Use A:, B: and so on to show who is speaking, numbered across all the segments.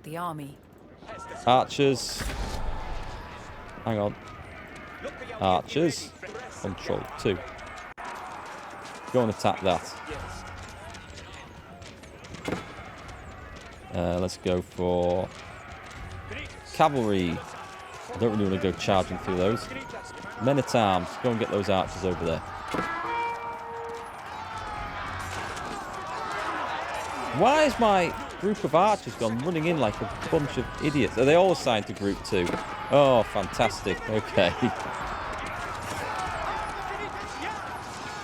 A: the army.
B: Archers. Hang on. Archers. Control 2. Go and attack that. Let's go for cavalry. I don't really want to go charging through those. Men at arms. Go and get those archers over there. Why is my group of archers gone running in like a bunch of idiots? Are they all assigned to group 2? Oh, fantastic. Okay.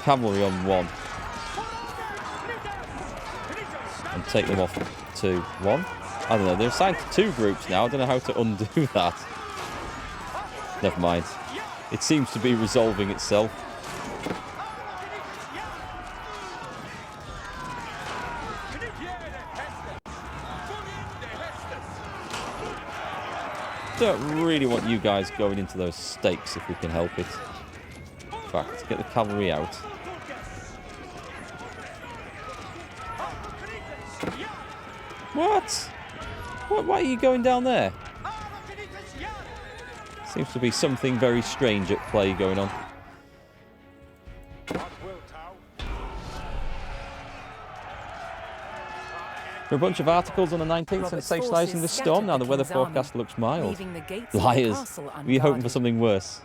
B: Cavalry on 1. And take them off to 1. I don't know. They're assigned to 2 groups now. I don't know how to undo that. Never mind. It seems to be resolving itself. Don't really want you guys going into those stakes if we can help it. In fact, get the cavalry out. What? Why are you going down there? Seems to be something very strange at play going on. There are a bunch of articles on the 19th and safe skies in the storm. Now the weather forecast looks mild. Liars. We're hoping for something worse.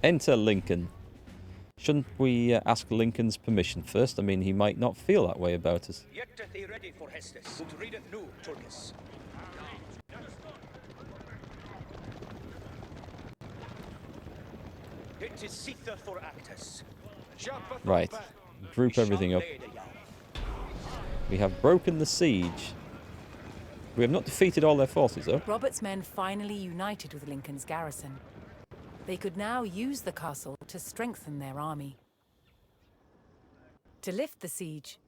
B: Enter Lincoln. Shouldn't we ask Lincoln's permission first? I mean, he might not feel that way about us. Right. Group everything up. We have broken the siege. We have not defeated all their forces, though.
A: Robert's men finally united with Lincoln's garrison. They could now use the castle to strengthen their army. To lift the siege,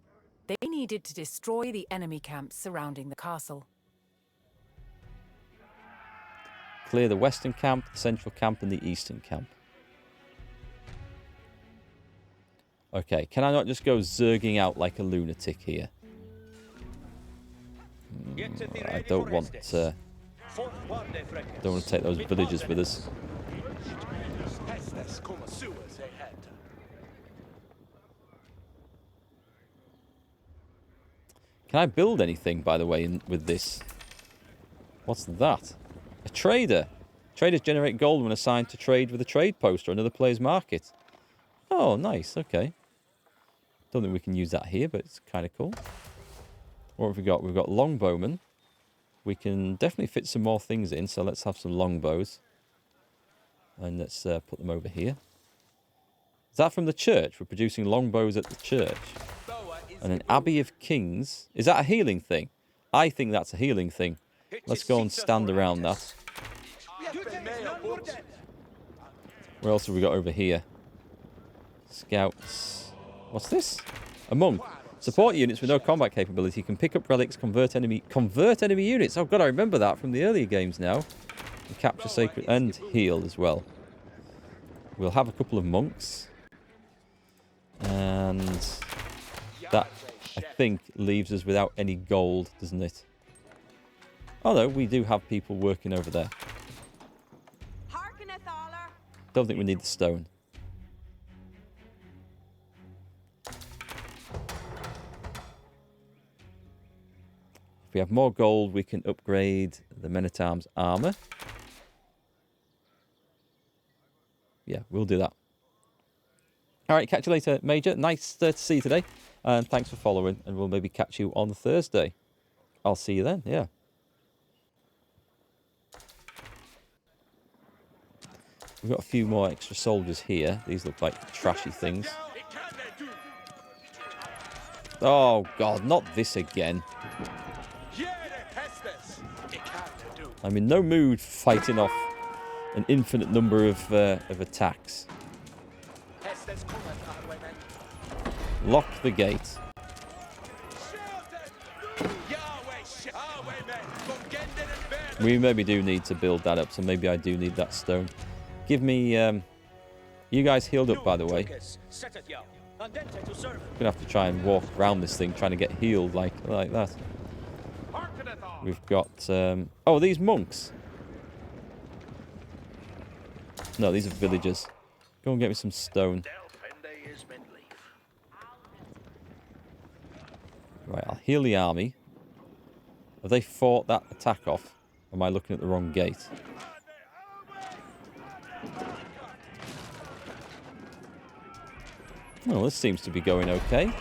A: they needed to destroy the enemy camps surrounding the castle.
B: Clear the western camp, the central camp, and the eastern camp. Okay, can I not just go zerging out like a lunatic here? I don't want to take those villagers with us. Can I build anything, by the way, with this? What's that? A trader. Traders generate gold when assigned to trade with a trade post or another player's market. Oh, nice. Okay. Don't think we can use that here, but it's kind of cool. What have we got? We've got longbowmen. We can definitely fit some more things in, so let's have some longbows. And let's put them over here. Is that from the church? We're producing longbows at the church. And an Abbey of Kings. Is that a healing thing? I think that's a healing thing. Let's go and stand around that. What else have we got over here? Scouts. What's this? A monk. Support units with no combat capability can pick up relics, convert enemy units. Oh god, I remember that from the earlier games now. And capture sacred and heal as well. We'll have a couple of monks. And that, I think, leaves us without any gold, doesn't it? Although we do have people working over there. Don't think we need the stone. If we have more gold, we can upgrade the men-at-arms armor. Yeah, we'll do that. All right, catch you later, Major. Nice to see you today. And thanks for following. And we'll maybe catch you on Thursday. I'll see you then, yeah. We've got a few more extra soldiers here. These look like trashy things. Oh, God, not this again. I'm in no mood fighting off an infinite number of attacks. Lock the gate. We maybe do need to build that up, so maybe I do need that stone. Give me... you guys healed up, by the way. I'm going to have to try and walk around this thing, trying to get healed like that. We've got... oh, these monks. No, these are villagers. Go and get me some stone. Right, I'll heal the army. Have they fought that attack off? Or am I looking at the wrong gate? Oh, this seems to be going okay.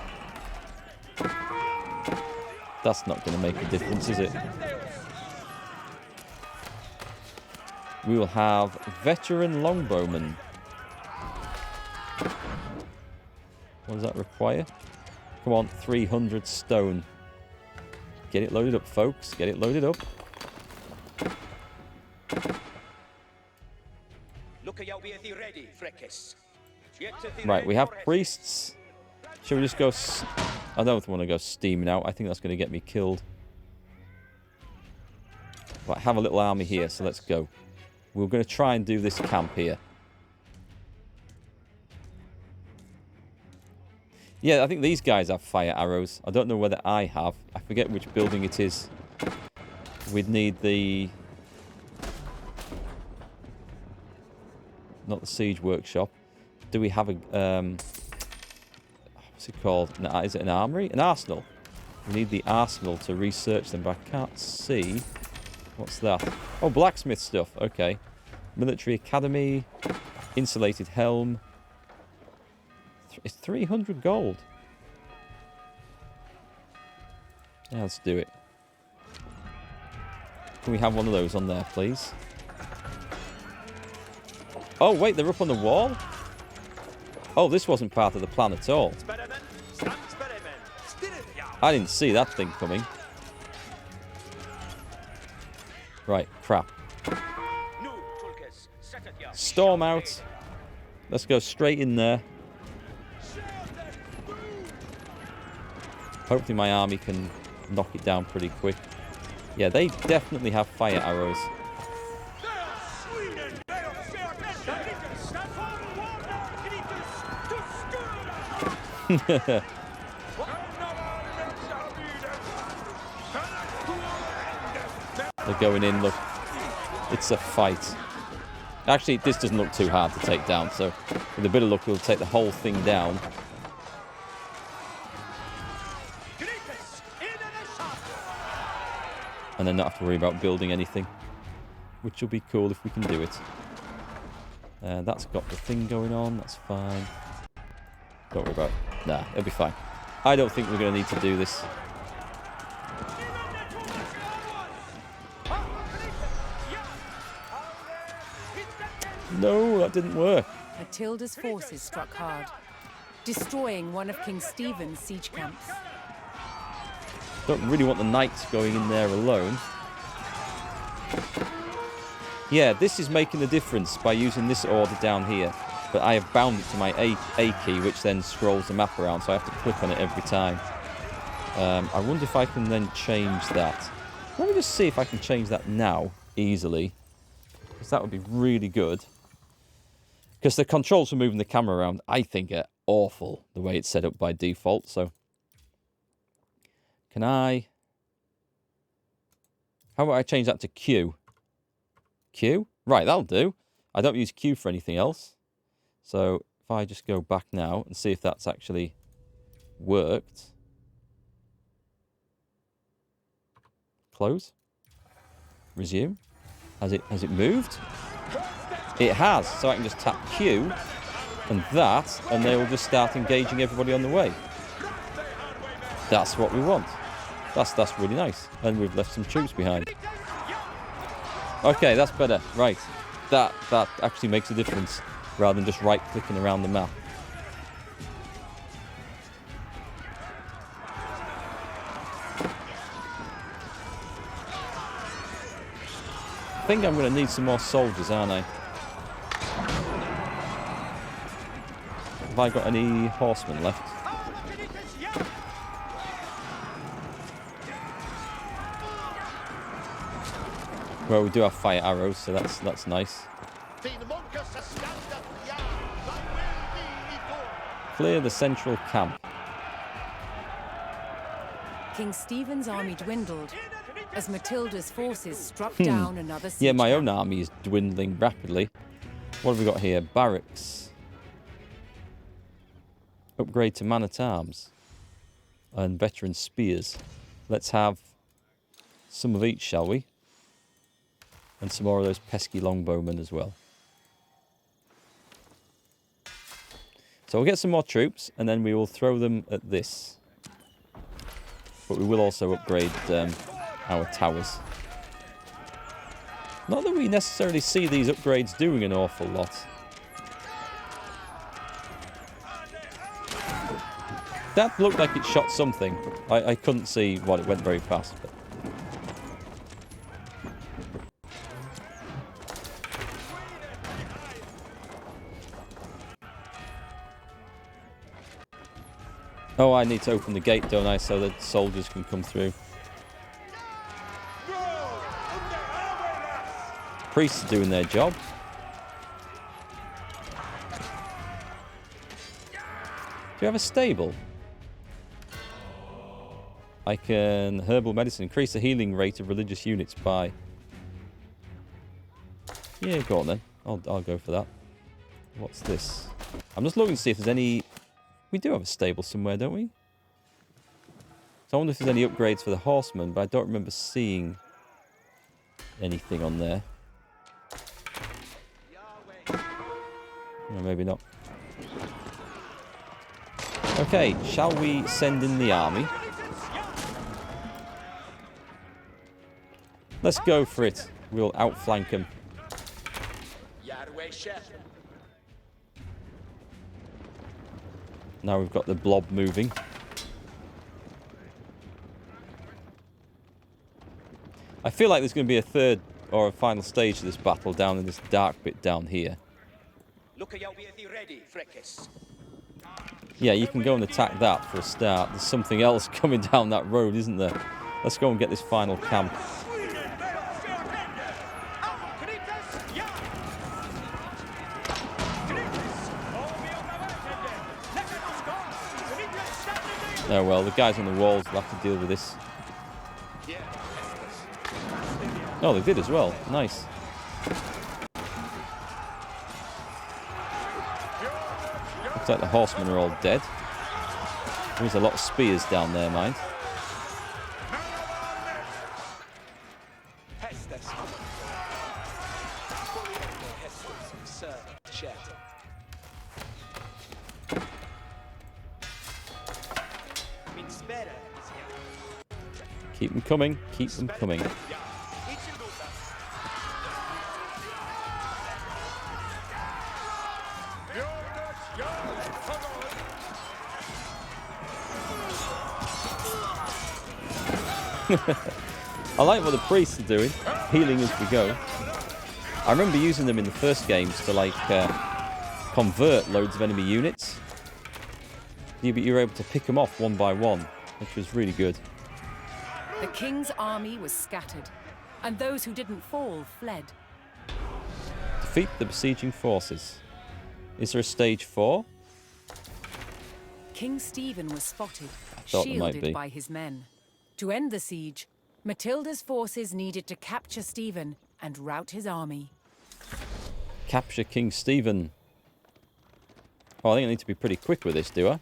B: That's not going to make a difference, is it? We will have veteran longbowmen. What does that require? Come on, 300 stone. Get it loaded up, folks. Get it loaded up. Right, we have priests. Should we just go... I don't want to go steaming out. I think that's going to get me killed. But I have a little army here, so let's go. We're going to try and do this camp here. Yeah, I think these guys have fire arrows. I don't know whether I have. I forget which building it is. We'd need the... not the siege workshop. Do we have a... what's it called? Is it an armory? An arsenal. We need the arsenal to research them, but I can't see... What's that? Oh, blacksmith stuff. Okay. Military academy. Insulated helm. It's 300 gold. Yeah, let's do it. Can we have one of those on there, please? Oh, wait, they're up on the wall? Oh, this wasn't part of the plan at all. I didn't see that thing coming. Right, crap. Storm out. Let's go straight in there. Hopefully my army can knock it down pretty quick. Yeah, they definitely have fire arrows. They're going in, look. It's a fight. Actually, this doesn't look too hard to take down, so with a bit of luck, we'll take the whole thing down. And then not have to worry about building anything. Which will be cool if we can do it. That's got the thing going on, that's fine. Don't worry about it. Nah, it'll be fine. I don't think we're going to need to do this. No, that didn't work.
A: Matilda's forces struck hard, destroying one of King Stephen's siege camps.
B: Don't really want the knights going in there alone. Yeah, this is making the difference by using this order down here. But I have bound it to my A key, which then scrolls the map around, so I have to click on it every time. I wonder if I can then change that. Let me just see if I can change that now, easily. Because that would be really good. Because the controls for moving the camera around, I think, are awful, the way it's set up by default, so... Can I... How about I change that to Q? Q? Right, that'll do. I don't use Q for anything else. So, if I just go back now and see if that's actually worked. Close. Resume. Has it moved? It has. So I can just tap Q and that, and they will just start engaging everybody on the way. That's what we want. That's really nice. And we've left some troops behind. Okay, that's better. Right. That actually makes a difference, rather than just right-clicking around the map. I think I'm going to need some more soldiers, aren't I? Have I got any horsemen left? Well, we do have fire arrows, so that's nice. Clear the central camp.
A: King Stephen's army dwindled, as Matilda's forces struck down another siege
B: Yeah, my own
A: camp.
B: army is dwindling rapidly. What have we got here? Barracks. Upgrade to man-at-arms. And veteran spears. Let's have some of each, shall we? And some more of those pesky longbowmen as well. So we'll get some more troops, and then we will throw them at this. But we will also upgrade our towers. Not that we necessarily see these upgrades doing an awful lot. That looked like it shot something. I couldn't see what, it went very fast. But. Oh, I need to open the gate, don't I, so that soldiers can come through. Priests are doing their job. Do you have a stable? I can... Herbal medicine. Increase the healing rate of religious units by... Yeah, go on then. I'll go for that. What's this? I'm just looking to see if there's any... We do have a stable somewhere, don't we? So I wonder if there's any upgrades for the horsemen, but I don't remember seeing anything on there. No, maybe not. Okay, shall we send in the army? Let's go for it. We'll outflank them. Now we've got the blob moving. I feel like there's going to be a third or a final stage of this battle down in this dark bit down here. Yeah, you can go and attack that for a start. There's something else coming down that road, isn't there? Let's go and get this final camp. Oh well, the guys on the walls will have to deal with this. Oh, they did as well. Nice. Looks like the horsemen are all dead. There's a lot of spears down there, mind. Keep them coming. Keep them coming. I like what the priests are doing, healing as we go. I remember using them in the first games to like convert loads of enemy units. But you were able to pick them off one by one, which was really good.
A: The king's army was scattered, and those who didn't fall fled.
B: Defeat the besieging forces. Is there a stage 4?
A: King Stephen was spotted,
B: thought there might be.
A: shielded by his men. To end the siege, Matilda's forces needed to capture Stephen and rout his army.
B: Capture King Stephen. Oh, I think I need to be pretty quick with this, do I?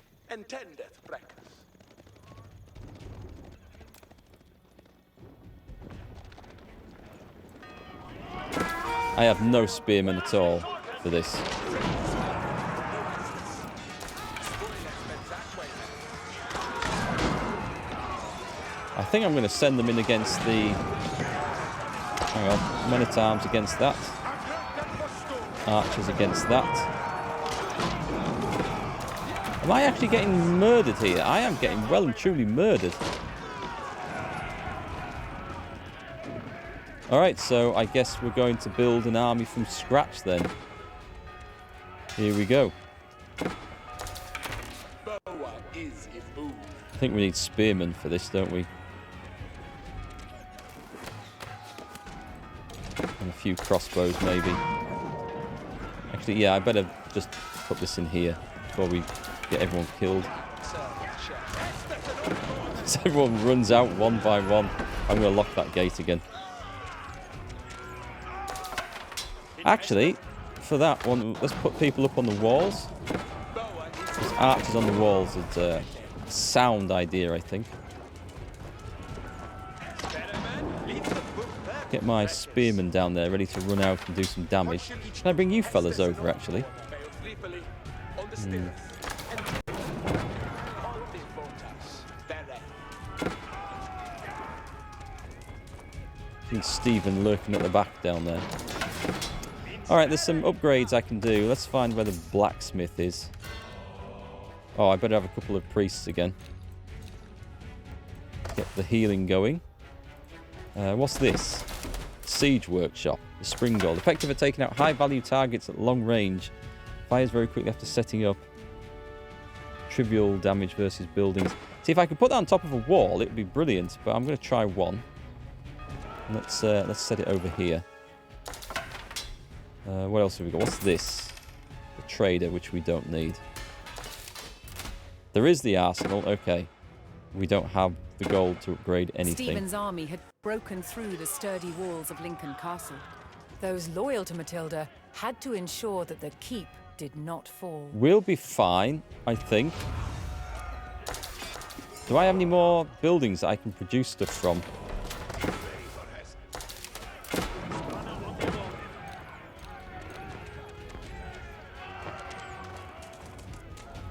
B: I have no spearmen at all for this. I think I'm going to send them in against the... Hang on. Men-at-arms against that. Archers against that. Am I actually getting murdered here? I am getting well and truly murdered. Alright, so I guess we're going to build an army from scratch then. Here we go. I think we need spearmen for this, don't we? And a few crossbows, maybe. Actually, yeah, I better just put this in here before we get everyone killed. So everyone runs out one by one. I'm going to lock that gate again. Actually, for that one, let's put people up on the walls. There's archers on the walls. It's a sound idea, I think. Get my spearmen down there ready to run out and do some damage. Can I bring you fellas over, actually? I think Stephen lurking at the back down there. Alright, there's some upgrades I can do. Let's find where the blacksmith is. Oh, I better have a couple of priests again. Get the healing going. What's this? Siege workshop. The spring gold. Effective at taking out high-value targets at long range. Fires very quickly after setting up. Trivial damage versus buildings. See, if I could put that on top of a wall, it would be brilliant. But I'm going to try one. Let's set it over here. What else have we got? What's this? The trader, which we don't need. There is the arsenal. Okay. We don't have the gold to upgrade anything.
A: Stephen's army had broken through the sturdy walls of Lincoln Castle. Those loyal to Matilda had to ensure that the keep did not fall.
B: We'll be fine, I think. Do I have any more buildings that I can produce stuff from?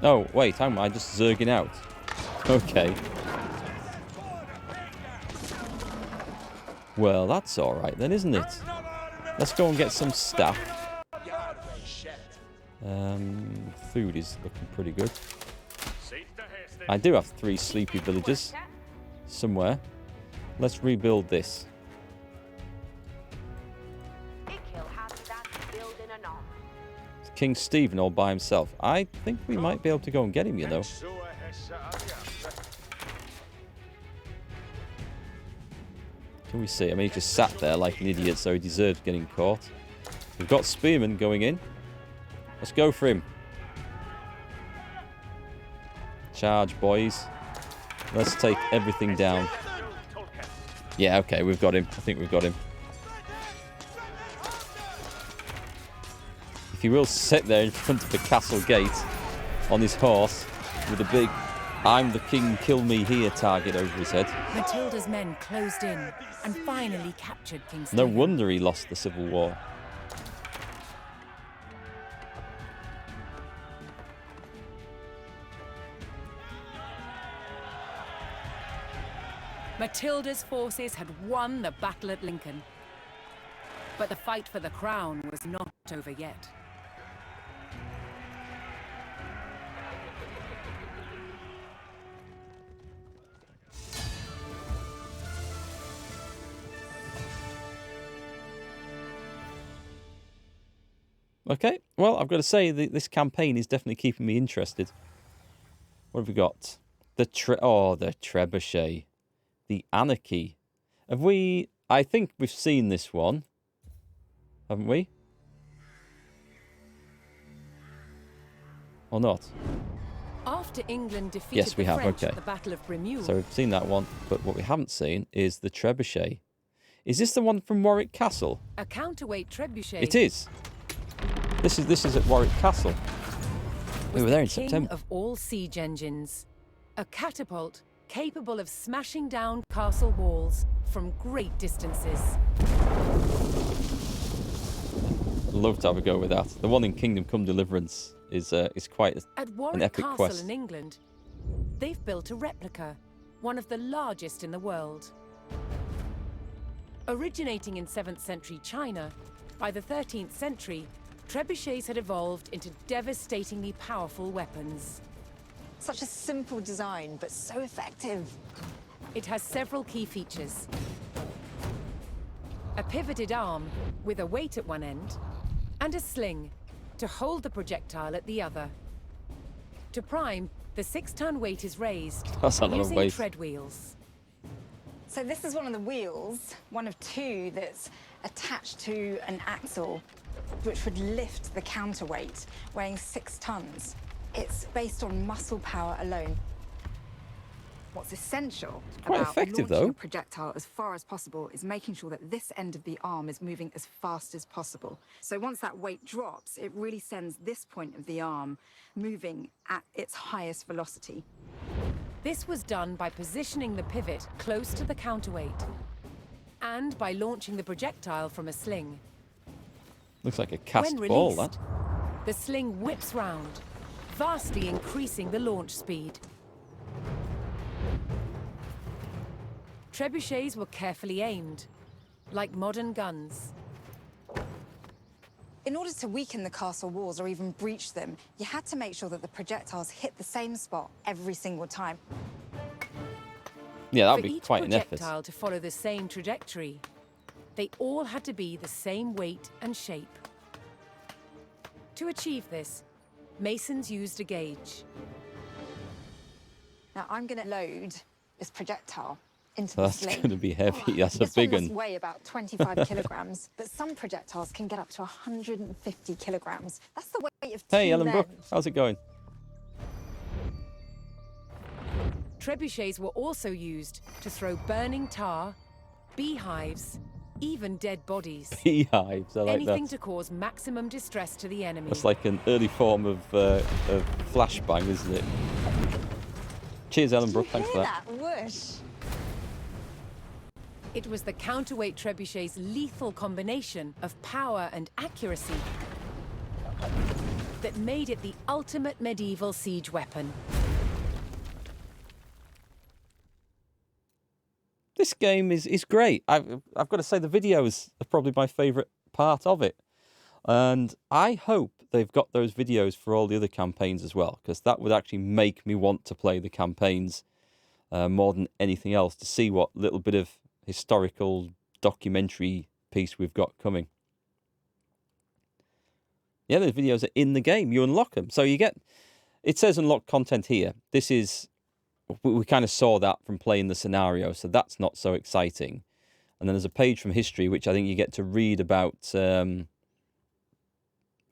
B: Oh, wait, am I just zerging out? Okay. Well, that's alright then, isn't it? Let's go and get some stuff. Food is looking pretty good. I do have 3 sleepy villagers somewhere. Let's rebuild this. King Stephen all by himself. I think we might be able to go and get him, you know. Can we see? I mean, he just sat there like an idiot, so he deserved getting caught. We've got spearmen going in. Let's go for him. Charge, boys. Let's take everything down. Yeah, okay, we've got him. I think we've got him. If he will sit there in front of the castle gate on his horse with a big "I'm the king, kill me here" target over his head.
A: Matilda's men closed in and finally captured King
B: No
A: Stephen.
B: wonder he lost the Civil War.
A: Matilda's forces had won the battle at Lincoln. But the fight for the crown was not over yet.
B: Okay, well, I've got to say that this campaign is definitely keeping me interested. What have we got? The Trebuchet. The Anarchy. Have we... I think we've seen this one. Haven't we? Or not?
A: After England defeated
B: Yes, we
A: the
B: have,
A: French
B: okay.
A: at the Battle of Bremule,
B: So we've seen that one, but what we haven't seen is the Trebuchet. Is this the one from Warwick Castle?
A: a counterweight trebuchet
B: It is. This is at Warwick Castle. We
A: was
B: were there
A: the
B: in
A: king
B: September.
A: of all siege engines. A catapult capable of smashing down castle walls from great distances.
B: I'd love to have a go with that. The one in Kingdom Come Deliverance is quite
A: At
B: an
A: Warwick
B: epic
A: Castle
B: quest.
A: in England, they've built a replica, one of the largest in the world. Originating in 7th century China, by the 13th century, trebuchets had evolved into devastatingly powerful weapons.
C: Such a simple design, but so effective.
A: It has several key features. A pivoted arm with a weight at one end, and a sling to hold the projectile at the other. To prime, the 6-ton weight is raised
B: That's a lot of
A: using
B: weight.
A: tread wheels.
C: So this is one of the wheels, one of 2 that's attached to an axle, which would lift the counterweight, weighing 6 tons. It's based on muscle power alone. What's essential
B: quite
C: about
B: effective,
C: launching
B: though.
C: a projectile as far as possible is making sure that this end of the arm is moving as fast as possible. So once that weight drops, it really sends this point of the arm moving at its highest velocity.
A: This was done by positioning the pivot close to the counterweight and by launching the projectile from a sling.
B: Looks like a cast
A: When
B: ball,
A: released,
B: that.
A: the sling whips round, vastly increasing the launch speed. Trebuchets were carefully aimed, like modern guns.
C: In order to weaken the castle walls or even breach them, you had to make sure that the projectiles hit the same spot every single time.
B: Yeah, that would
A: For
B: be
A: each
B: quite an effort.
A: projectile to follow the same trajectory, they all had to be the same weight and shape. To achieve this, masons used a gauge.
C: Now I'm going to load this projectile into
B: That's
C: the sling.
B: going to be heavy. That's a
C: This
B: big
C: one must
B: one.
C: weigh about 25 kilograms, but some projectiles can get up to 150 kilograms. That's the weight of
B: Hey,
C: two
B: Ellen
C: men.
B: Brooke, how's it going?
A: Trebuchets were also used to throw burning tar, beehives, even dead bodies.
B: Beehives, I like
A: Anything
B: that.
A: to cause maximum distress to the enemy.
B: That's like an early form of flashbang, isn't it? Cheers, Ellen Brooke, thanks for
C: Hear
B: that.
C: that whoosh?
A: It was the counterweight trebuchet's lethal combination of power and accuracy that made it the ultimate medieval siege weapon.
B: This game is great. I've got to say the videos are probably my favourite part of it. And I hope they've got those videos for all the other campaigns as well, because that would actually make me want to play the campaigns more than anything else, to see what little bit of historical documentary piece we've got coming. Yeah, those videos are in the game. You unlock them. So you get... It says unlock content here. This is... We kind of saw that from playing the scenario, so that's not so exciting. And then there's a page from history, which I think you get to read about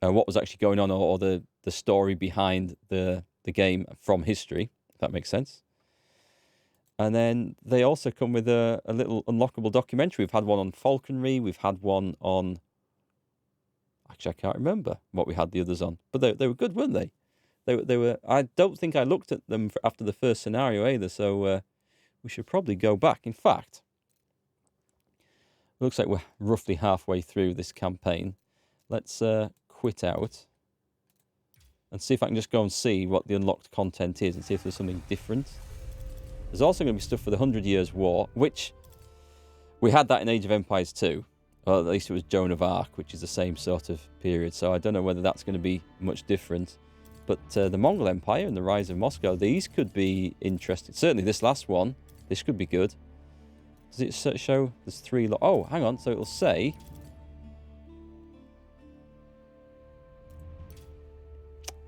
B: what was actually going on, or the story behind the game from history, if that makes sense. And then they also come with a little unlockable documentary. We've had one on falconry. We've had one on... Actually, I can't remember what we had the others on. But they were good, weren't they? They were. I don't think I looked at them after the first scenario either, so we should probably go back. In fact, it looks like we're roughly halfway through this campaign. Let's quit out and see if I can just go and see what the unlocked content is and see if there's something different. There's also going to be stuff for the 100 Years' War, which we had that in Age of Empires 2. Or at least it was Joan of Arc, which is the same sort of period. So I don't know whether that's going to be much different. But the Mongol Empire and the rise of Moscow, these could be interesting. Certainly this last one, this could be good. Does it show there's 3... Oh, hang on. So it'll say...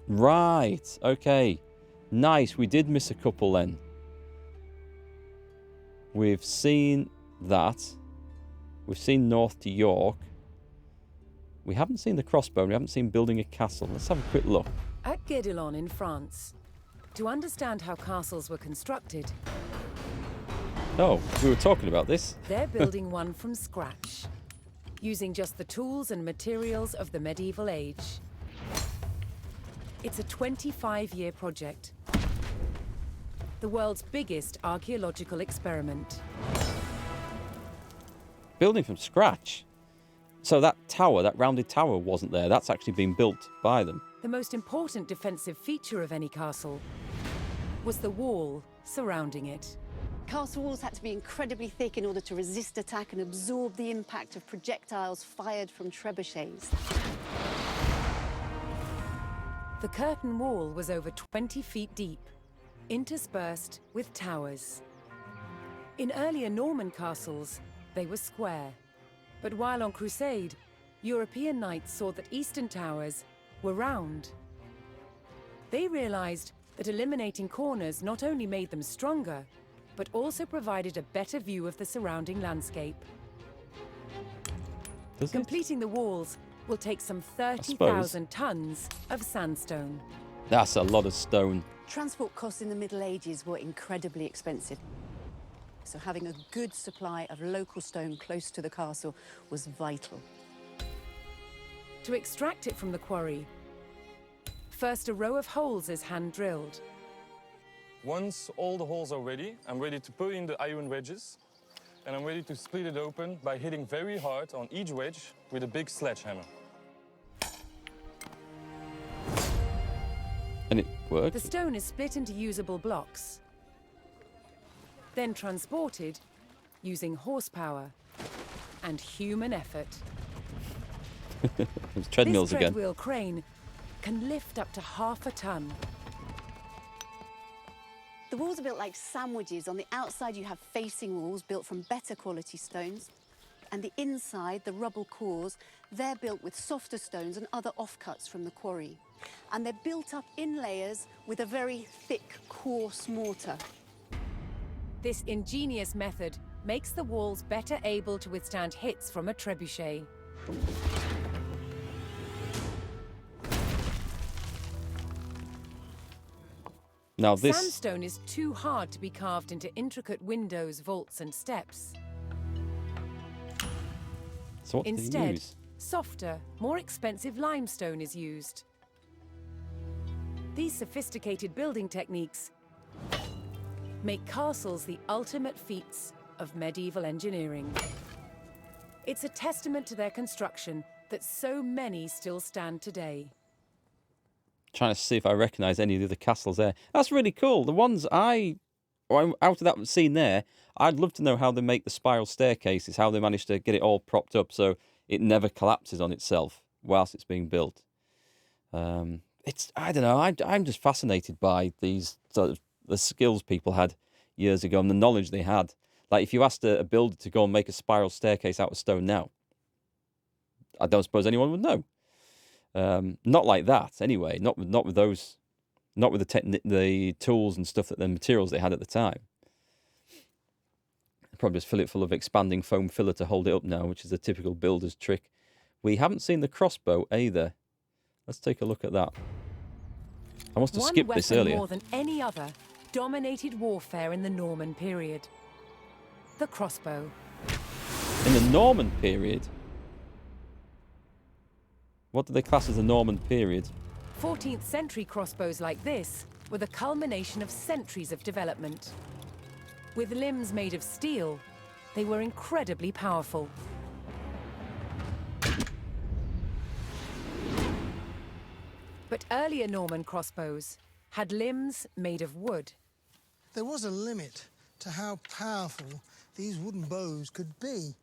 B: Right. Okay. Nice. We did miss a couple then. We've seen that. We've seen north to York. We haven't seen the crossbow. We haven't seen building a castle. Let's have a quick look.
A: At Guédelon in France, to understand how castles were constructed,
B: Oh, we were talking about this.
A: they're building one from scratch, using just the tools and materials of the medieval age. It's a 25-year project, the world's biggest archaeological experiment.
B: Building from scratch. So that tower, that rounded tower, wasn't there. That's actually been built by them.
A: The most important defensive feature of any castle was the wall surrounding it.
D: Castle walls had to be incredibly thick in order to resist attack and absorb the impact of projectiles fired from trebuchets.
A: The curtain wall was over 20 feet deep, interspersed with towers. In earlier Norman castles, they were square. But while on crusade, European knights saw that eastern towers were round. They realized that eliminating corners not only made them stronger, but also provided a better view of the surrounding landscape.
B: Does it?
A: Completing the walls will take some 30,000 tons of sandstone.
B: That's a lot of stone.
D: Transport costs in the Middle Ages were incredibly expensive. So having a good supply of local stone close to the castle was vital.
A: To extract it from the quarry, first a row of holes is hand-drilled.
E: Once all the holes are ready, I'm ready to put in the iron wedges, and I'm ready to split it open by hitting very hard on each wedge with a big sledgehammer.
B: And it worked.
A: The stone is split into usable blocks, then transported using horsepower and human effort.
B: It's treadmills
A: This
B: again.
A: treadwheel crane can lift up to half a ton.
D: The walls are built like sandwiches. On the outside, you have facing walls built from better quality stones. And the inside, the rubble cores, they're built with softer stones and other offcuts from the quarry. And they're built up in layers with a very thick, coarse mortar.
A: This ingenious method makes the walls better able to withstand hits from a trebuchet.
B: Now this...
A: Sandstone is too hard to be carved into intricate windows, vaults, and steps.
B: So what do they
A: Instead,
B: use?
A: softer, more expensive limestone is used. These sophisticated building techniques make castles the ultimate feats of medieval engineering. It's a testament to their construction that so many still stand today.
B: Trying to see if I recognise any of the other castles there. That's really cool. The ones out of that scene there, I'd love to know how they make the spiral staircases, how they manage to get it all propped up so it never collapses on itself whilst it's being built. I don't know. I'm just fascinated by these sort of the skills people had years ago and the knowledge they had. Like if you asked a builder to go and make a spiral staircase out of stone now, I don't suppose anyone would know. Not like that, anyway. Not with those, not with the tools and stuff the materials they had at the time. Probably just fill it full of expanding foam filler to hold it up now, which is a typical builder's trick. We haven't seen the crossbow either. Let's take a look at that. I must have skipped this earlier.
A: One weapon more than any other dominated warfare in the Norman period. The crossbow.
B: In the Norman period? What do they class as the Norman period?
A: 14th century crossbows like this were the culmination of centuries of development. With limbs made of steel, they were incredibly powerful. But earlier Norman crossbows had limbs made of wood.
F: There was a limit to how powerful these wooden bows could be.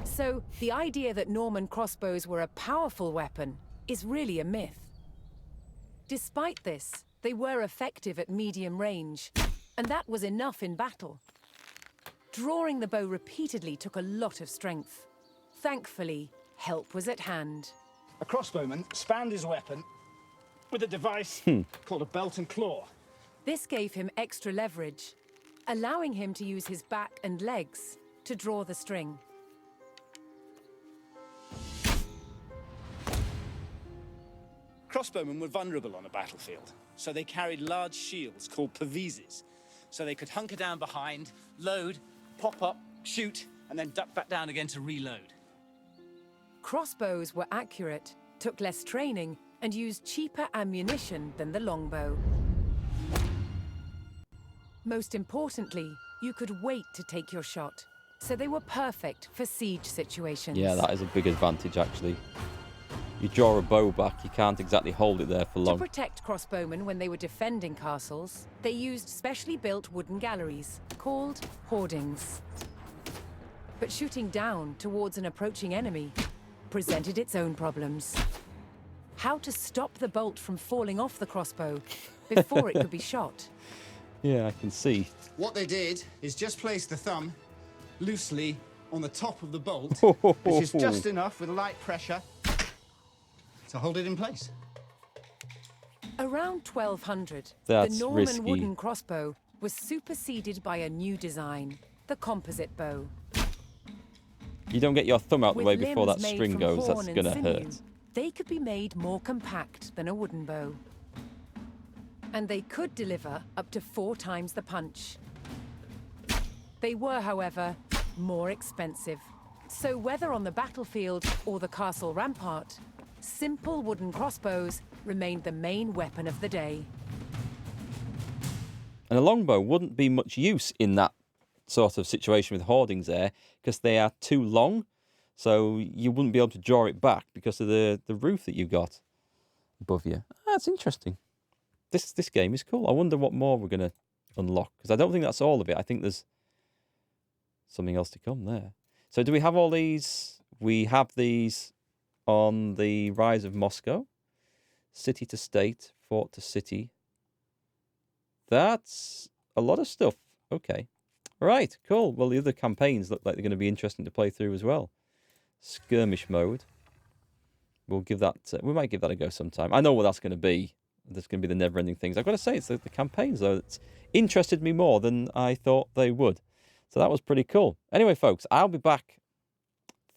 A: So the idea that Norman crossbows were a powerful weapon is really a myth. Despite this, they were effective at medium range, and that was enough in battle. Drawing the bow repeatedly took a lot of strength. Thankfully, help was at hand.
G: A crossbowman spanned his weapon with a device called a belt and claw.
A: This gave him extra leverage, allowing him to use his back and legs to draw the string.
G: Crossbowmen were vulnerable on a battlefield, so they carried large shields called pavises, so they could hunker down behind, load, pop up, shoot, and then duck back down again to reload.
A: Crossbows were accurate, took less training, and used cheaper ammunition than the longbow. Most importantly, you could wait to take your shot, so they were perfect for siege situations.
B: Yeah, that is a big advantage, actually. You draw a bow back, you can't exactly hold it there for long.
A: To protect crossbowmen when they were defending castles, they used specially built wooden galleries, called hoardings. But shooting down towards an approaching enemy presented its own problems. How to stop the bolt from falling off the crossbow before it could be shot.
B: Yeah, I can see.
G: What they did is just place the thumb loosely on the top of the bolt, which is just enough with light pressure to hold it in place.
A: Around 1200,
B: That's
A: the Norman
B: risky.
A: wooden crossbow was superseded by a new design, the composite bow.
B: You don't get your thumb out the
A: With
B: way before that
A: limbs made
B: string
A: from
B: goes,
A: horn
B: that's
A: and
B: going to
A: sinew,
B: hurt.
A: They could be made more compact than a wooden bow. and they could deliver up to 4 times the punch. They were, however, more expensive. So whether on the battlefield or the castle rampart, simple wooden crossbows remained the main weapon of the day.
B: And a longbow wouldn't be much use in that sort of situation with hoardings there, because they are too long, so you wouldn't be able to draw it back because of the roof that you've got above you. That's interesting. This game is cool. I wonder what more we're going to unlock, because I don't think that's all of it. I think there's something else to come there. So do we have all these? We have these on the Rise of Moscow. City to state, fort to city. That's a lot of stuff. Okay. Right, cool. Well, the other campaigns look like they're going to be interesting to play through as well. Skirmish mode. We'll give that... we might give that a go sometime. I know what that's going to be. There's going to be the never-ending things. I've got to say, it's the campaigns, though, that's interested me more than I thought they would. So that was pretty cool. Anyway, folks, I'll be back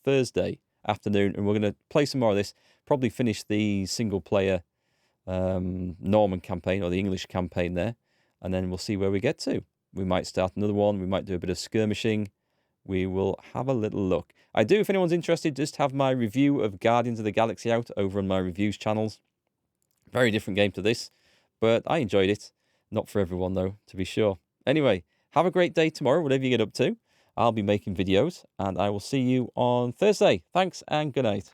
B: Thursday afternoon, and we're going to play some more of this. Probably finish the single-player Norman campaign, or the English campaign there, and then we'll see where we get to. We might start another one. We might do a bit of skirmishing. We will have a little look. I do, if anyone's interested, just have my review of Guardians of the Galaxy out over on my reviews channels. Very different game to this, but I enjoyed it. Not for everyone, though, to be sure. Anyway, have a great day tomorrow, whatever you get up to. I'll be making videos, and I will see you on Thursday. Thanks, and good night.